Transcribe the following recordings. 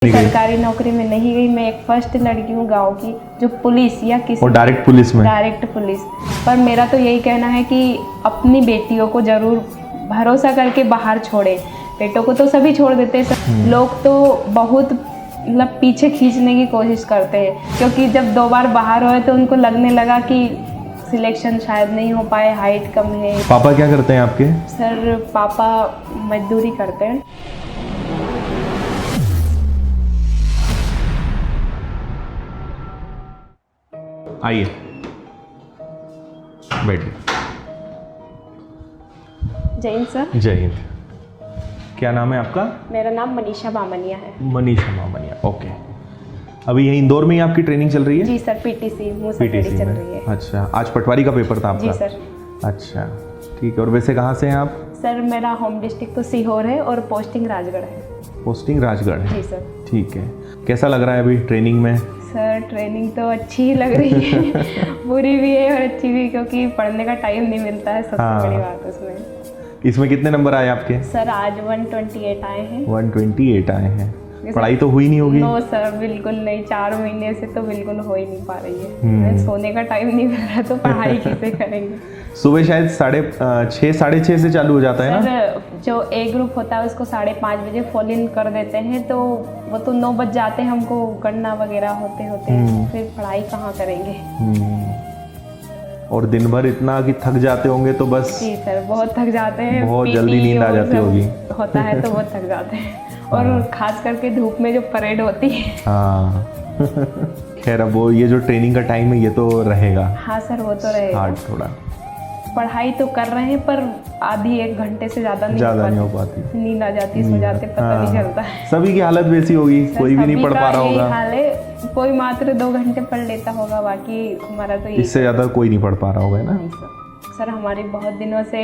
सरकारी नौकरी में नहीं गई। मैं एक फर्स्ट लड़की हूँ गांव की जो पुलिस या किसी और डायरेक्ट पुलिस में? Direct police. पर मेरा तो यही कहना है कि अपनी बेटियों को ज़रूर भरोसा करके बाहर छोड़े। बेटों को तो सभी छोड़ देते हैं, लोग तो बहुत मतलब पीछे खींचने की कोशिश करते हैं, क्योंकि जब 2 बार बाहर हुए तो उनको लगने लगा कि सिलेक्शन शायद नहीं हो पाए, हाइट कम है। पापा क्या करते हैं आपके? सर पापा मजदूरी करते हैं। आइए बैठिए। जय हिंद सर। जय हिंद। क्या नाम है आपका? मेरा नाम मनीषा बामनिया है। मनीषा बामनिया, ओके। अभी यहीं इंदौर में ही आपकी ट्रेनिंग चल रही है? जी सर, पीटीसी मूसलगढ़ी चल रही है। अच्छा, आज पटवारी का पेपर था आपका? जी सर। अच्छा ठीक है। और वैसे कहाँ से हैं आप? सर मेरा होम डिस्ट्रिक्ट तो सीहोर है और पोस्टिंग राजगढ़ है। पोस्टिंग राजगढ़ है? जी सर। ठीक है। कैसा लग रहा है अभी ट्रेनिंग में? सर ट्रेनिंग तो अच्छी ही लग रही है बुरी भी है और अच्छी भी, क्योंकि पढ़ने का टाइम नहीं मिलता है, सबसे बड़ी बात उसमें। इसमें कितने नंबर आए आपके? सर आज 128 आए हैं। 128 आए हैं। पढ़ाई तो हुई नहीं होगी? नो सर, बिल्कुल नहीं। 4 महीने से तो बिल्कुल हो ही नहीं पा रही है। सोने का टाइम नहीं मिल रहा तो पढ़ाई कैसे करेंगे। सुबह शायद 6:30 साढ़े 6 से चालू हो जाता है ना? सर जो ए ग्रुप होता है उसको 5:30 बजे फॉल इन कर देते हैं, तो वो तो 9 बज जाते हैं हमको गणना वगैरह होते होते। फिर पढ़ाई कहाँ करेंगे। और दिन भर इतना कि थक जाते होंगे तो बस? जी सर, बहुत थक जाते हैं। बहुत जल्दी नींद आ जाती होगी। होता है तो बहुत थक जाते हैं। और खास करके धूप में जो परेड होती है। हाँ खैर, अब वो ये जो ट्रेनिंग का टाइम है ये तो रहेगा। हाँ सर, वो तो रहेगा। हार्ड थोड़ा। पढ़ाई तो कर रहे हैं पर आधी 1 घंटे से ज़्यादा नहीं हो पाती। नींद आ जाती, सो जाते, पता नहीं चलता है। सभी की हालत वैसी होगी, कोई भी नहीं पढ़ पा रहा होगा। हाल है, कोई मात्र 2 घंटे पढ़ लेता होगा, बाकी हमारा तो इससे ज़्यादा कोई नहीं पढ़ पा रहा होगा ना? सर हमारी बहुत दिनों से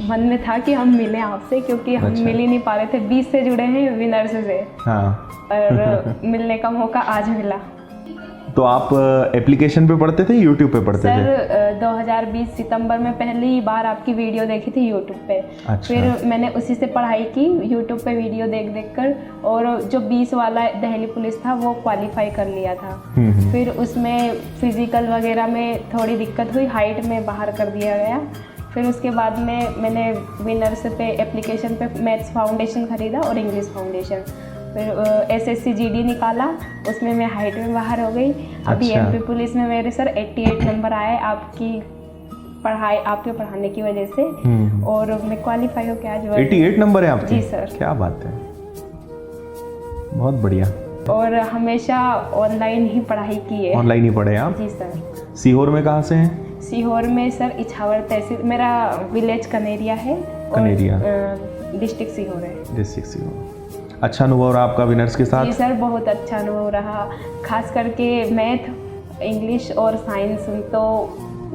मन में था कि हम मिलें आपसे, क्योंकि हम मिल ही नहीं पा रहे थे। 20 से जुड़े हैं विनर्स से। हाँ और मिलने का मौका आज मिला। तो आप एप्लीकेशन पे पढ़ते थे, यूट्यूब पे पढ़ते थे? सर 2020 सितंबर में पहली बार आपकी वीडियो देखी थी यूट्यूब पे। अच्छा। फिर मैंने उसी से पढ़ाई की यूट्यूब पे वीडियो देख देख कर, और जो 20 वाला दिल्ली पुलिस था वो क्वालिफाई कर लिया था। फिर उसमें फिजिकल वगैरह में थोड़ी दिक्कत हुई, हाइट में बाहर कर दिया गया। फिर उसके बाद में मैंने विनर्स पे एप्लीकेशन पे मैथ्स फाउंडेशन खरीदा और इंग्लिश फाउंडेशन। फिर SSC GD निकाला, उसमें मैं हाइट में बाहर हो गई। अभी अच्छा। MP पुलिस में मेरे सर 88 नंबर आए आपकी पढ़ाई, आपके पढ़ाने की वजह से। और मैं क्वालिफाई हो गया आज। 88 नंबर है आपके? जी सर। क्या बात है, बहुत बढ़िया। और हमेशा ऑनलाइन ही पढ़ाई की है। ऑनलाइन ही पढ़े आप? जी सर। सीहोर में कहाँ से हैं? सीहोर में सर इछावर तहसील, मेरा विलेज कनेरिया है। कनेरिया। डिस्ट्रिक्ट सीहोर है। डिस्ट्रिक्ट सीहोर। अच्छा अनुभव रहा आपका विनर्स के साथ? जी सर, बहुत अच्छा अनुभव रहा। खास करके मैथ, इंग्लिश और साइंस तो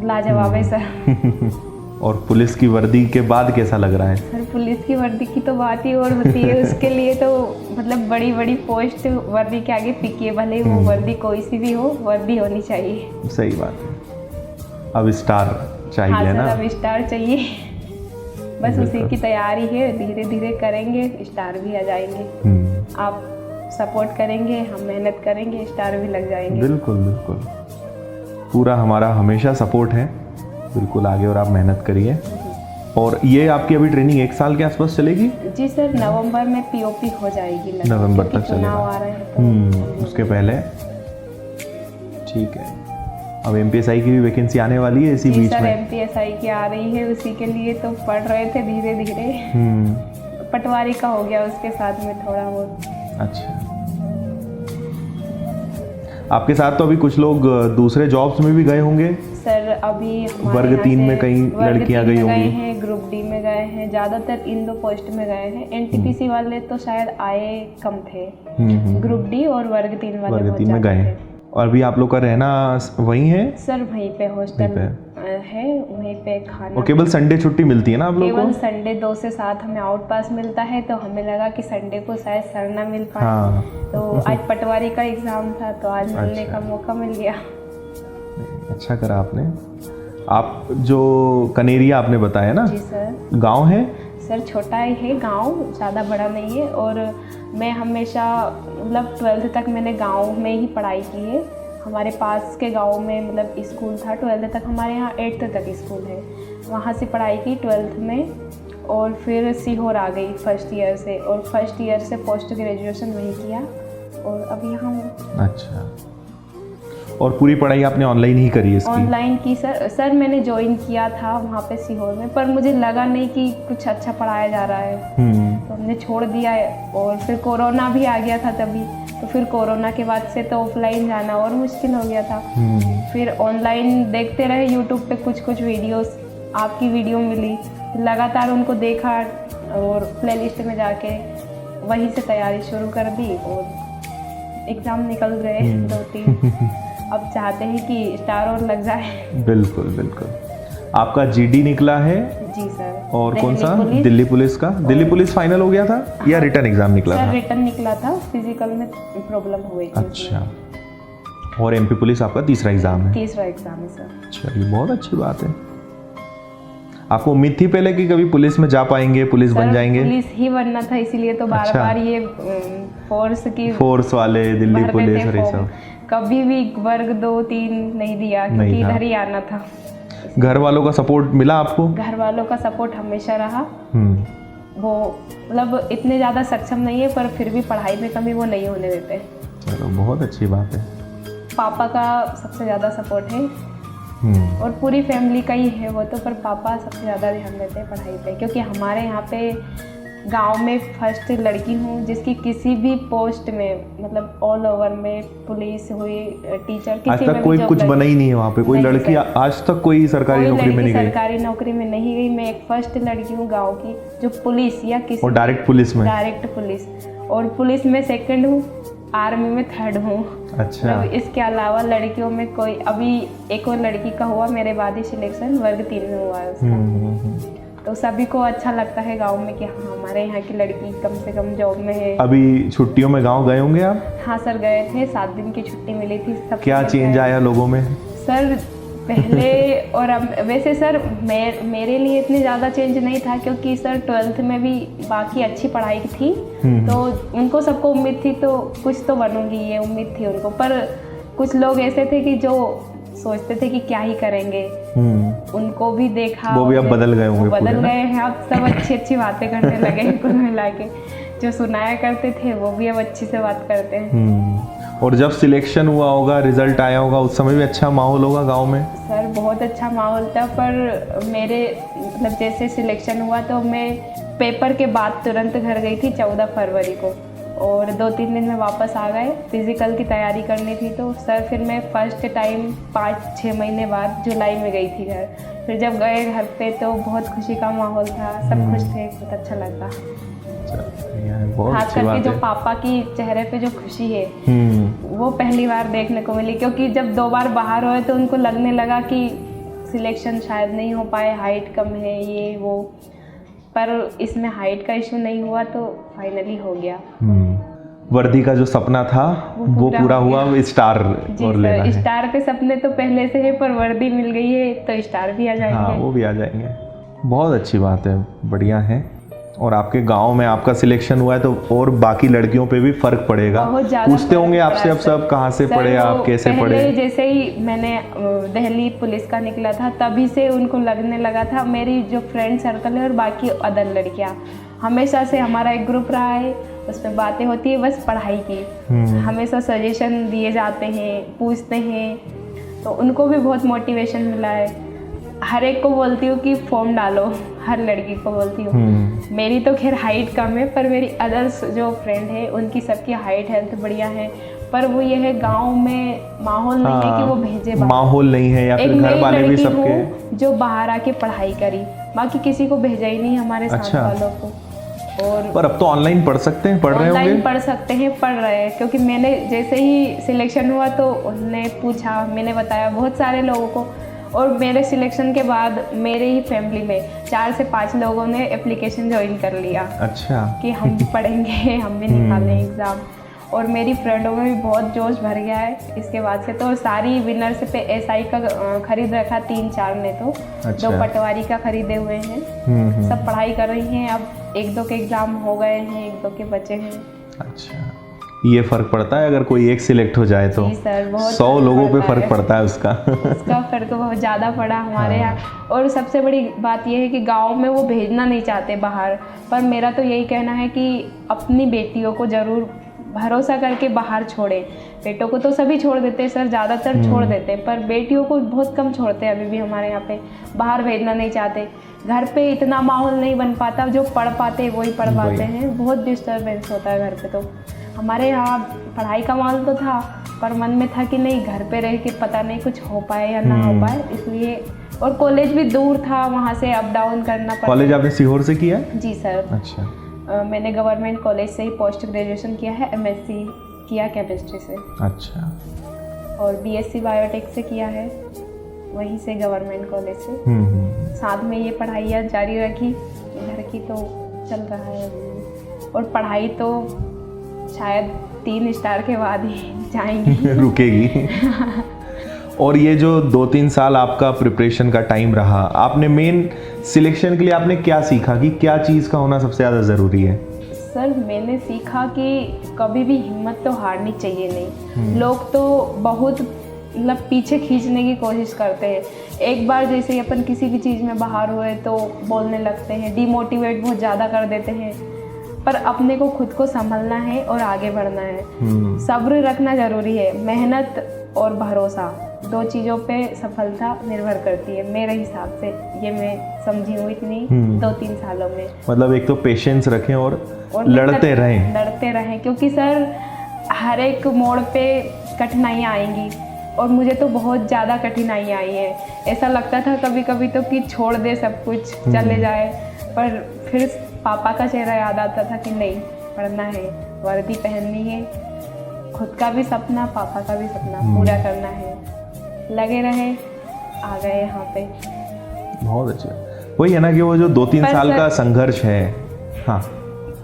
लाजवाब है सर। और पुलिस की वर्दी के बाद कैसा लग रहा है? सर पुलिस की वर्दी की तो बात ही और होती है। उसके लिए तो मतलब बड़ी बड़ी पोस्ट वर्दी के आगे फीकी है, भले वो वर्दी कोई सी भी हो, वर्दी होनी चाहिए। सही बात है। अब स्टार चाहिए। हाँ ना? अब स्टार चाहिए, बस उसी की तैयारी है। धीरे धीरे करेंगे, स्टार भी आ जाएंगे। आप सपोर्ट करेंगे, हम मेहनत करेंगे, स्टार भी लग जाएंगे। बिल्कुल बिल्कुल, पूरा हमारा हमेशा सपोर्ट है। बिल्कुल आगे और आप मेहनत करिए। और ये आपकी अभी ट्रेनिंग 1 साल के आसपास चलेगी? जी सर, नवंबर में POP हो जाएगी। नवंबर तक चलेगा। चुनाव आ रहे हैं तो उसके पहले। ठीक है। अब MPSI की भी वैकेंसी आने वाली है इसी बीच सर में? MPSI की आ रही है, उसी के लिए तो पढ़ रहे थे धीरे धीरे। पटवारी का हो गया उसके साथ में थोड़ा बहुत। अच्छा। आपके साथ तो अभी कुछ लोग दूसरे जॉब्स में भी गए होंगे? सर अभी वर्ग 3 में कई लड़कियां गई होंगी। हैं, ग्रुप D में गए हैं, ज़्यादातर इन 2 पोस्ट में गए हैं। NTPC वाले तो शायद आए कम थे। ग्रुप D और वर्ग 3 वाले वर्ग 3 में गए हैं। और अभी आप लोग का रहना वहीं है? सर वहीं पे हॉस्टल है, वहीं पे खाना। और केवल संडे छुट्टी मिलती है ना आप लोग को? केवल संडे 2 से 7 हमें आउट पास मिलता है, तो हमें लगा कि संडे को शायद सर ना मिल पाए। हाँ। तो आज पटवारी का एग्जाम था तो आज मिलने का मौका मिल गया। अच्छा करा आपने। आप जो कनेरिया आपने बताया ना? जी सर। गांव है? सर छोटा ही है गांव, ज़्यादा बड़ा नहीं है। और मैं हमेशा मतलब 12th तक मैंने गांव में ही पढ़ाई की है। हमारे पास के गांव में मतलब स्कूल था। 12th तक हमारे यहाँ 8th तक स्कूल है, वहाँ से पढ़ाई की 12th में। और फिर सीहोर आ गई फर्स्ट ईयर से, और फर्स्ट ईयर से पोस्ट ग्रेजुएशन वहीं किया और अब यहाँ हूँ। अच्छा, और पूरी पढ़ाई आपने ऑनलाइन ही करी है इसकी? ऑनलाइन की सर मैंने ज्वाइन किया था वहाँ पे सीहोर में, पर मुझे लगा नहीं कि कुछ अच्छा पढ़ाया जा रहा है, तो हमने छोड़ दिया है। और फिर कोरोना भी आ गया था तभी, तो फिर कोरोना के बाद से तो ऑफलाइन जाना और मुश्किल हो गया था। फिर ऑनलाइन देखते रहे यूट्यूब पे कुछ वीडियोस, आपकी वीडियो मिली, लगातार उनको देखा और प्लेलिस्ट में जाके वहीं से तैयारी शुरू कर दी और एग्ज़ाम निकल गए 2-3। अब चाहते हैं कि स्टार और लग जाए। बिल्कुल बिल्कुल। आपका जीडी निकला है? जी सर। और कौन सा? दिल्ली पुलिस का? दिल्ली पुलिस फाइनल हो गया था या रिटर्न एग्जाम निकला था? सर रिटर्न निकला था, फिजिकल में प्रॉब्लम हो गई थी। अच्छा, और एमपी पुलिस आपका तीसरा एग्जाम है? तीसरा एग्जाम है सर। चलिए, बहुत अच्छी बात है। आपको उम्मीद थी पहले कि कभी पुलिस में जा पाएंगे, पुलिस बन जाएंगे? पुलिस ही बनना था, इसीलिए तो बार बार ये फोर्स वाले दिल्ली पुलिस और ये सब। कभी भी वर्ग 2-3 नहीं दिया, क्योंकि इधर ही आना था। घर वालों का सपोर्ट मिला आपको? घर वालों का सपोर्ट हमेशा रहा। वो मतलब इतने ज़्यादा सक्षम नहीं है, पर फिर भी पढ़ाई में कमी वो नहीं होने देते। चलो, बहुत अच्छी बात है। पापा का सबसे ज़्यादा सपोर्ट है और पूरी फैमिली का ही है वो तो, पर पापा सबसे ज़्यादा ध्यान देते हैं पढ़ाई पे, क्योंकि हमारे यहाँ पे गांव में फर्स्ट लड़की हूँ जिसकी किसी भी पोस्ट में, मतलब ऑल ओवर में, पुलिस हुई, टीचर, किसी आज तक कोई कुछ बना ही नहीं है वहाँ पे? कोई लड़की आज तक कोई सरकारी नौकरी में नहीं गई? सरकारी नौकरी में नहीं गई। मैं एक फर्स्ट लड़की हूँ गांव की जो पुलिस या किसी, और डायरेक्ट पुलिस में? डायरेक्ट पुलिस, और पुलिस में सेकंड हूँ, आर्मी में थर्ड हूँ। अच्छा। इसके अलावा लड़कियों में कोई, अभी एक और लड़की का हुआ मेरे बाद ही सिलेक्शन, वर्ग 3 में हुआ है उसका। तो सभी को अच्छा लगता है गांव में कि हाँ, हमारे यहाँ की लड़की कम से कम जॉब में है। अभी छुट्टियों में गांव गए होंगे आप? हाँ सर, गए थे, 7 दिन की छुट्टी मिली थी। सब क्या चेंज आया लोगों में सर पहले और अब? वैसे सर मेरे लिए इतने ज़्यादा चेंज नहीं था, क्योंकि सर 12th में भी बाकी अच्छी पढ़ाई थी, तो उनको सबको उम्मीद थी तो कुछ तो बनूंगी, ये उम्मीद थी उनको। पर कुछ लोग ऐसे थे कि जो सोचते थे कि क्या ही करेंगे, उनको भी देखा, वो भी अब बदल गए होंगे, बदल गए हैं अब, सब अच्छी बातें करने लगे कुल मिला के। जो सुनाया करते थे वो भी अब अच्छी से बात करते हैं। और जब सिलेक्शन हुआ होगा, रिजल्ट आया होगा, उस समय भी अच्छा माहौल होगा गांव में? सर बहुत अच्छा माहौल था, पर मेरे मतलब जैसे सिलेक्शन हुआ तो मैं पेपर के बाद तुरंत घर गई थी 14 फरवरी को, और 2-3 दिन में वापस आ गए। फिजिकल की तैयारी करनी थी, तो सर फिर मैं फर्स्ट टाइम 5-6 महीने बाद जुलाई में गई थी घर। फिर जब गए घर पे तो बहुत खुशी का माहौल था, सब खुश थे, बहुत अच्छा लगा। खास करके जो पापा की चेहरे पे जो खुशी है वो पहली बार देखने को मिली, क्योंकि जब 2 बार बाहर हुए तो उनको लगने लगा कि सिलेक्शन शायद नहीं हो पाए, हाइट कम है, ये वो, पर इसमें हाइट का इशू नहीं हुआ, तो फाइनली हो गया। वर्दी का जो सपना था वो पूरा हुआ, स्टार और लेना है। स्टार के सपने तो पहले से है, पर वर्दी मिल गई है तो स्टार भी आ जाएंगे। हाँ, वो भी आ जाएंगे। बहुत अच्छी बात है, बढ़िया है। और आपके गांव में आपका सिलेक्शन हुआ है तो और बाकी लड़कियों पे भी फर्क पड़ेगा। पूछते होंगे आपसे अब सब, कहाँ से पढ़े आप, कैसे पढ़े? जैसे ही मैंने दिल्ली पुलिस का निकला था तभी से उनको लगने लगा था, मेरी जो फ्रेंड सर्कल है और बाकी अदर लड़कियाँ, हमेशा से हमारा एक ग्रुप रहा है, उस पर बातें होती है बस पढ़ाई की, हमेशा सजेशन दिए जाते हैं, पूछते हैं, तो उनको भी बहुत मोटिवेशन मिला है। हर एक को बोलती हूँ कि फॉर्म डालो, हर लड़की को बोलती हूँ। मेरी तो खैर हाइट कम है, पर मेरी अदर्स जो फ्रेंड है उनकी सबकी हाइट हेल्थ बढ़िया है, पर वो ये है गांव में माहौल नहीं है कि वो भेजे, माहौल नहीं है, या फिर घर वाले भी सबके जो बाहर आके पढ़ाई करी, बाकी किसी को भेजा ही नहीं हमारे साथ वालों को। और पर अब तो ऑनलाइन पढ़ सकते हैं, पढ़ रहे होंगे? ऑनलाइन पढ़ सकते हैं, पढ़ रहे हैं, क्योंकि मैंने जैसे ही सिलेक्शन हुआ तो उन्होंने पूछा, मैंने बताया बहुत सारे लोगों को, और मेरे सिलेक्शन के बाद मेरे ही फैमिली में 4 से 5 लोगों ने एप्लीकेशन ज्वाइन कर लिया। अच्छा। कि हम भी पढ़ेंगे, हम भी निकालें एग्ज़ाम। और मेरी फ्रेंडों में भी बहुत जोश भर गया है इसके बाद से। तो सारी विनर्स पे SI का खरीद रखा 3-4 ने, तो अच्छा। 2 पटवारी का खरीदे हुए हैं। सब पढ़ाई कर रही हैं। अब 1-2 के एग्ज़ाम हो गए हैं, 1-2 के बचे हैं। अच्छा, ये फ़र्क पड़ता है अगर कोई एक सिलेक्ट हो जाए तो? जी सर, बहुत 100 लोगों पे फ़र्क पड़ता है उसका। उसका फ़र्क बहुत ज़्यादा पड़ा हमारे यहाँ। और सबसे बड़ी बात यह है कि गांव में वो भेजना नहीं चाहते बाहर, पर मेरा तो यही कहना है कि अपनी बेटियों को ज़रूर भरोसा करके बाहर छोड़ें। बेटों को तो सभी छोड़ देते हैं सर, ज़्यादातर छोड़ देते हैं, पर बेटियों को बहुत कम छोड़ते हैं अभी भी हमारे यहाँ पे। बाहर भेजना नहीं चाहते। घर पे इतना माहौल नहीं बन पाता, जो पढ़ पाते हैं वही पढ़ पाते हैं। बहुत डिस्टर्बेंस होता है घर पे। तो हमारे यहाँ पढ़ाई का माहौल तो था, पर मन में था कि नहीं, घर पे रह के पता नहीं कुछ हो पाए या ना हो पाए, इसलिए। और कॉलेज भी दूर था, वहाँ से अप डाउन करना पड़ा। कॉलेज आपने सीहोर से किया? जी सर। अच्छा। मैंने गवर्नमेंट कॉलेज से ही पोस्ट ग्रेजुएशन किया है, MSc किया केमिस्ट्री से। अच्छा। और BSc बायोटेक से किया है, वहीं से गवर्नमेंट कॉलेज से। साथ में ये पढ़ाइयाँ जारी रखी घर की, तो चल रहा है अभी। और पढ़ाई तो शायद 3 स्टार के बाद ही जाएंगी। रुकेगी। और ये जो 2-3 साल आपका प्रिपरेशन का टाइम रहा, आपने मेन सिलेक्शन के लिए आपने क्या सीखा कि क्या चीज़ का होना सबसे ज़्यादा ज़रूरी है? सर मैंने सीखा कि कभी भी हिम्मत तो हारनी चाहिए नहीं। लोग तो बहुत मतलब पीछे खींचने की कोशिश करते हैं। एक बार जैसे ही अपन किसी भी चीज़ में बाहर हुए तो बोलने लगते हैं, डिमोटिवेट बहुत ज़्यादा कर देते हैं। पर अपने को खुद को संभलना है और आगे बढ़ना है। सब्र रखना ज़रूरी है। मेहनत और भरोसा, 2 चीज़ों पे सफलता निर्भर करती है मेरे हिसाब से। ये मैं समझी हूँ इतनी 2-3 सालों में। मतलब एक तो पेशेंस रखें और लड़ते रहें, क्योंकि सर हर एक मोड़ पे कठिनाइयाँ आएंगी, और मुझे तो बहुत ज़्यादा कठिनाइयाँ आई है। ऐसा लगता था कभी कभी तो कि छोड़ दे सब कुछ, चले जाए, पर फिर पापा का चेहरा याद आता था कि नहीं, पढ़ना है, वर्दी पहननी है, खुद का भी सपना, पापा का भी सपना पूरा करना है। लगे रहे, आ गए यहाँ पे। बहुत अच्छा। वही है ना कि वो जो 2-3 साल का संघर्ष है। हाँ,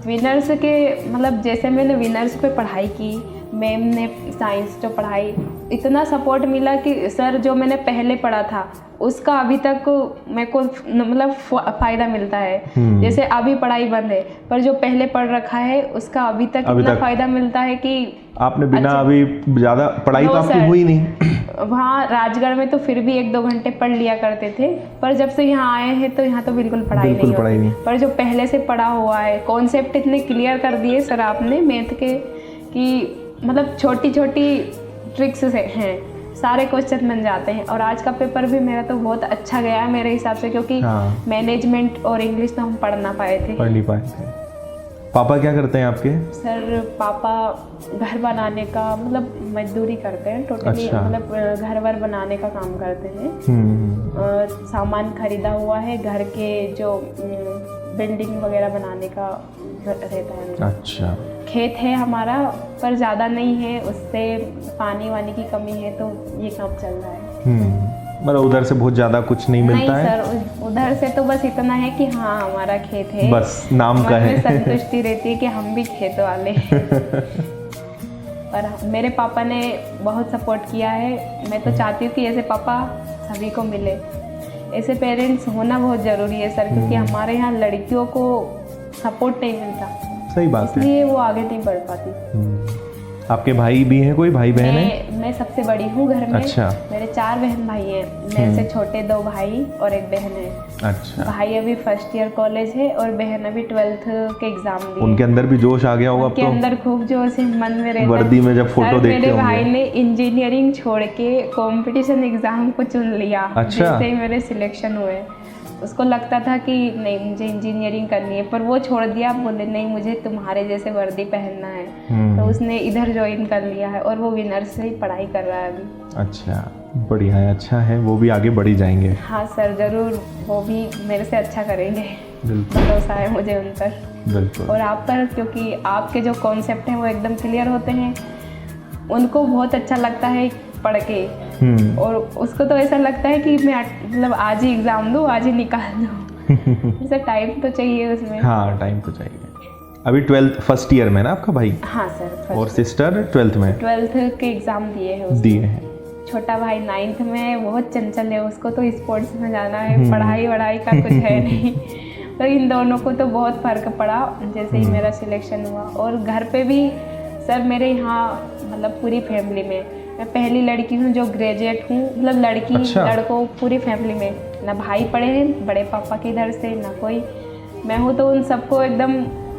विनर्स के मतलब जैसे मैंने विनर्स पे पढ़ाई की, मैम ने साइंस जो पढ़ाई, इतना सपोर्ट मिला कि सर जो मैंने पहले पढ़ा था उसका अभी तक मेरे को मतलब फ़ायदा मिलता है। जैसे अभी पढ़ाई बंद है, पर जो पहले पढ़ रखा है उसका अभी तक इतना फ़ायदा मिलता है कि आपने बिना अभी ज़्यादा पढ़ाई तो आपकी हुई नहीं। वहाँ राजगढ़ में तो फिर भी 1-2 घंटे पढ़ लिया करते थे, पर जब से यहाँ आए हैं तो यहाँ तो बिल्कुल पढ़ाई नहीं। पर जो पहले से पढ़ा हुआ है, कॉन्सेप्ट इतने क्लियर कर दिए सर आपने मैथ के कि मतलब छोटी छोटी ट्रिक्स से हैं, सारे क्वेश्चन बन जाते हैं। और आज का पेपर भी मेरा तो बहुत अच्छा गया है मेरे हिसाब से, क्योंकि मैनेजमेंट और इंग्लिश तो हम पढ़ नहीं पाए थे। पापा क्या करते हैं आपके? सर पापा घर बनाने का मतलब मजदूरी करते हैं टोटली। अच्छा। मतलब घर वर बनाने का काम करते हैं। सामान खरीदा हुआ है, घर के जो बिल्डिंग वगैरह बनाने का रहता है। अच्छा। खेत है हमारा, पर ज़्यादा नहीं है, उससे पानी वानी की कमी है, तो ये काम चल रहा है। मतलब उधर से बहुत ज़्यादा कुछ नहीं मिलता है? नहीं सर, उधर से तो बस इतना है कि हाँ हमारा खेत है, बस नाम का है। संतुष्टि रहती है कि हम भी खेत वाले हैं। पर मेरे पापा ने बहुत सपोर्ट किया है। मैं तो चाहती हूँ कि ऐसे पापा सभी को मिले। ऐसे पेरेंट्स होना बहुत ज़रूरी है सर, क्योंकि हमारे यहाँ लड़कियों को सपोर्ट नहीं मिलता। सही बात है, इसलिए वो आगे नहीं बढ़ पाती। आपके भाई भी हैं, कोई भाई बहन है? मैं सबसे बड़ी हूँ घर में। अच्छा। मेरे 4 बहन भाई हैं, मेरे से छोटे 2 भाई और 1 बहन है। अच्छा। भाई अभी फर्स्ट ईयर कॉलेज है और बहन अभी 12th के एग्जाम दी। उनके अंदर भी जोश आ गया होगा? उनके अंदर खूब जोश है, मन में रहता है। वर्दी में जब फोटो देखते मेरे भाई ने इंजीनियरिंग छोड़ के कंपटीशन एग्जाम को चुन लिया। अच्छा। जिससे मेरे सिलेक्शन हुए। उसको लगता था कि नहीं मुझे इंजीनियरिंग करनी है, पर वो छोड़ दिया। बोले नहीं मुझे तुम्हारे जैसे वर्दी पहनना है, तो उसने इधर ज्वाइन कर लिया है और वो विनर्स से ही पढ़ाई कर रहा है अभी। अच्छा, बढ़िया है, अच्छा है, वो भी आगे बढ़ी जाएंगे। हाँ सर ज़रूर, वो भी मेरे से अच्छा करेंगे, भरोसा है मुझे उन पर। बिल्कुल। और आप पर, क्योंकि आपके जो कॉन्सेप्ट हैं वो एकदम क्लियर होते हैं, उनको बहुत अच्छा लगता है पढ़ के। और उसको तो ऐसा लगता है कि मैं मतलब आज ही एग्ज़ाम दूँ, आज ही निकाल दूँ। जैसे टाइम तो चाहिए उसमें। हाँ, टाइम तो चाहिए। अभी 12th फर्स्ट ईयर में ना आपका भाई? हाँ सर। और सिस्टर 12th में? 12th के एग्ज़ाम दिए हैं। दिए हैं। छोटा भाई 9th में, बहुत चंचल है, उसको तो स्पोर्ट्स में जाना है, पढ़ाई वढ़ाई का कुछ है नहीं। तो इन दोनों को तो बहुत फ़र्क पड़ा जैसे ही मेरा सिलेक्शन हुआ। और घर पे भी सर मेरे यहाँ मतलब पूरी फैमिली में मैं पहली लड़की हूँ जो ग्रेजुएट हूँ, मतलब लड़की लड़कों पूरी फैमिली में ना भाई पढ़े हैं बड़े पापा के इधर से ना कोई, मैं हूँ। तो उन सबको एकदम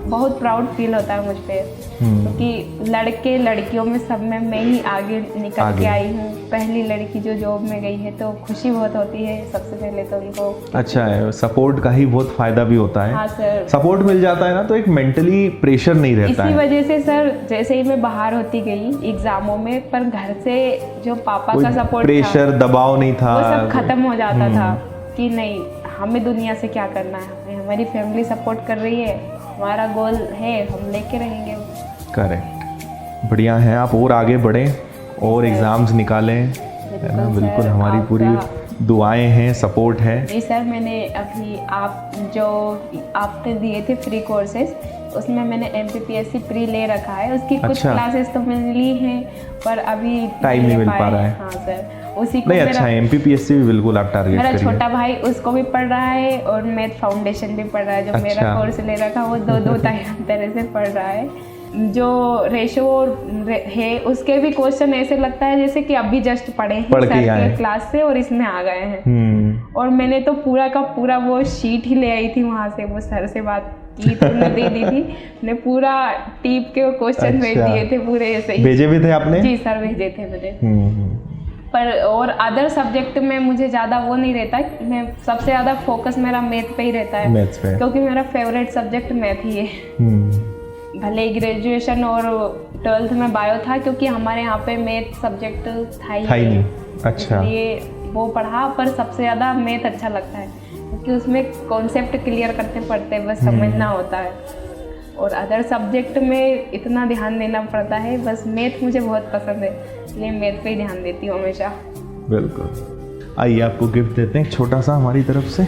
बहुत प्राउड फील होता है मुझ पे, क्योंकि लड़के लड़कियों में सब में मैं ही आगे निकल के आई हूँ, पहली लड़की जो जॉब में गई है, तो खुशी बहुत होती है सबसे पहले तो उनको। अच्छा है, सपोर्ट का ही बहुत फायदा भी होता है। हाँ सर, सपोर्ट मिल जाता है ना तो एक मेंटली प्रेशर नहीं रहता है। इसी वजह से सर जैसे ही मैं बाहर होती गई एग्जामों में, पर घर से जो पापा का सपोर्ट, प्रेशर, दबाव नहीं था, वो सब खत्म हो जाता था कि नहीं हमें दुनिया से क्या करना है, हमारी फैमिली सपोर्ट कर रही है, हमारा गोल है, हम लेके रहेंगे। करेक्ट, बढ़िया है। आप और आगे बढ़ें और एग्ज़ाम्स निकालें, है ना? बिल्कुल, हमारी पूरी दुआएं हैं, सपोर्ट है। जी सर, मैंने अभी आप जो आपने दिए थे फ्री कोर्सेज, उसमें मैंने MPPSC प्री ले रखा है, उसकी कुछ क्लासेस तो मैंने ली हैं, पर अभी टाइम नहीं मिल पा रहा है। हाँ सर, उसी को नहीं, अच्छा है, MPPSC भी बिल्कुल आप टारगेट करिए। मेरा छोटा भाई उसको भी पढ़ रहा है और मैथ फाउंडेशन भी पढ़ रहा है, जो मेरा कोर्स ले रखा वो दो तरह से पढ़ रहा है। जो रेशो है उसके भी क्वेश्चन ऐसे लगता है जैसे कि अभी जस्ट पढ़े हैं सर के क्लास से और इसमें आ गए हैं। और मैंने तो पूरा का पूरा वो शीट ही ले आई थी वहाँ से, वो सर से बात की तो दे दी थी, मैंने पूरा टीप के क्वेश्चन भेज दिए थे पूरे ऐसे ही। भेजे भी थे आपने? जी सर, भेजे थे मैंने। पर और अदर सब्जेक्ट में मुझे ज़्यादा वो नहीं रहता, मैं सबसे ज़्यादा फोकस मेरा मैथ पे ही रहता है, मैथ्स पे, क्योंकि मेरा फेवरेट सब्जेक्ट मैथ ही है। भले ग्रेजुएशन और 12th में बायो था, क्योंकि हमारे यहाँ पे मैथ सब्जेक्ट था ही नहीं। अच्छा, ये वो पढ़ा, पर सबसे ज़्यादा मैथ अच्छा लगता है क्योंकि उसमें कॉन्सेप्ट क्लियर करते पड़ते बस समझना होता है, और अदर सब्जेक्ट में इतना ध्यान देना पड़ता है। बस मैथ मुझे बहुत पसंद है, इसलिए मैथ पे ही ध्यान देती हूँ हमेशा। बिल्कुल। आइए आपको गिफ्ट देते हैं छोटा सा हमारी तरफ से।